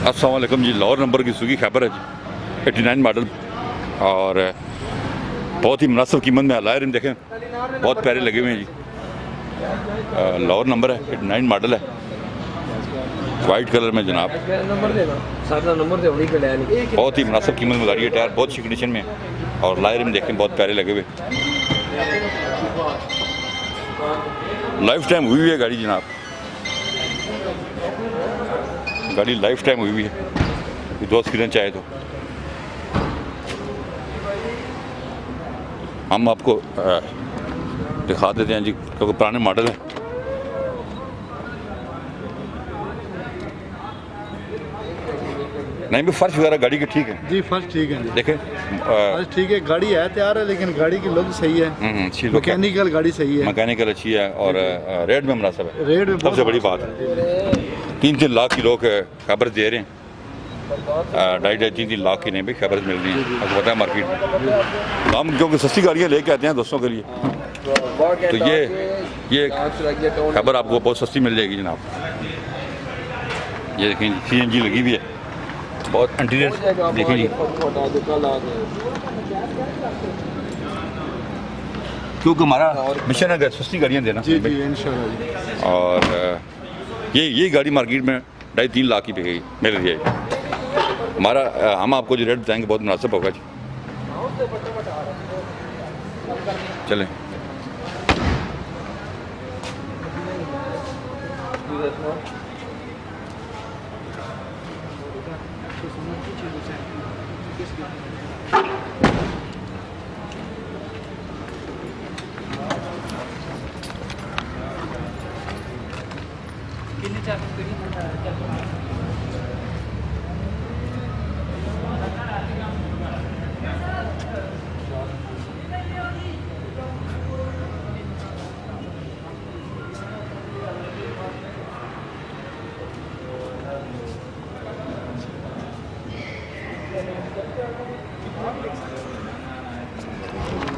अस्सलाम वालेकुम जी। लाहौर नंबर की सुजुकी खैबर है जी, 89 मॉडल और बहुत ही मुनासिब कीमत में अलायर रिम देखें, बहुत प्यारे लगे हुए हैं जी। लाहौर नंबर है, 89 मॉडल है, वाइट कलर में जनाब। बहुत ही मुनासिब कीमत में गाड़ी है, टायर बहुत अच्छी कंडीशन में और लायर रिम देखें बहुत प्यारे लगे हुए। लाइफ टाइम हुई हुई है गाड़ी जनाब, गाड़ी लाइफ टाइम हुई हुई है। दोस्त किरण चाहे तो हम आपको दिखा देते हैं जी, क्योंकि पुराने मॉडल है। नहीं भी फर्श वगैरह गाड़ी के ठीक है जी, फर्स्ट ठीक है जी। देखें फर्स्ट ठीक है, गाड़ी है तैयार है, लेकिन गाड़ी की लुक सही है, मैकेनिकल गाड़ी सही है, मैकेनिकल अच्छी है और रेट में मुनासिब है। रेट में सबसे बड़ी बात है 3-3 लाख की लोग खबर दे रहे हैं, 2.5-3 लाख की नहीं भाई खबर मिल रही है। आपको पता है मार्केट में तो हम क्योंकि सस्ती गाड़ियाँ लेके आते हैं दोस्तों के लिए, तो ये खबर आपको बहुत सस्ती मिल जाएगी जनाब। ये देखें CNG लगी हुई है, बहुत इंटीरियर देखें जी, क्योंकि हमारा मिशन है सस्ती गाड़ियाँ देना जी जी इंशाल्लाह जी। और ये गाड़ी मार्केट में 2.5-3 लाख की मिल रही है हमारा। हम आपको जो रेट बताएंगे बहुत मुनासिब होगा जी। चलें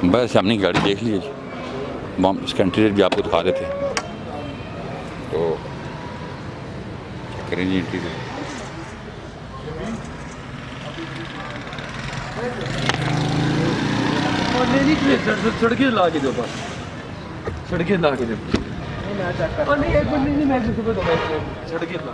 बस हमने गाड़ी देख ली है जी, हम इसका इंटीरियर भी आपको दिखा देते हैं। तो चेक करें जी इंटीरियर। सड़कें ला के दो, बस सड़कें ला के दो, सड़कें ला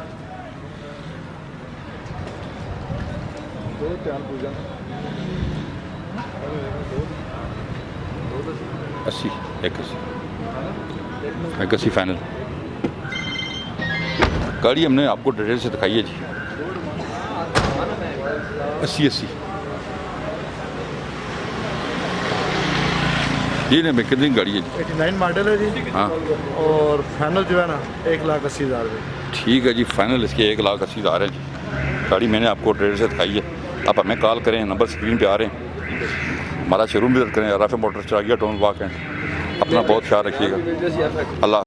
80 81 फाइनल। गाड़ी हमने आपको डिटेल से दिखाई है जी, 80 ये नहीं कितनी गाड़ी है जी? 89 मॉडल है जी। हाँ और फाइनल जो है ना 1,80,000 रुपये। ठीक है जी, फाइनल इसके 1,80,000 है जी। गाड़ी मैंने आपको डिटेल से दिखाई है, आप हमें कॉल करें, नंबर स्क्रीन पे आ रहे हैं। हमारा शोरूम विजिट करें, Rafay motors, Chiragiya town walk end. अपना बहुत ख्याल रखिएगा। अल्लाह।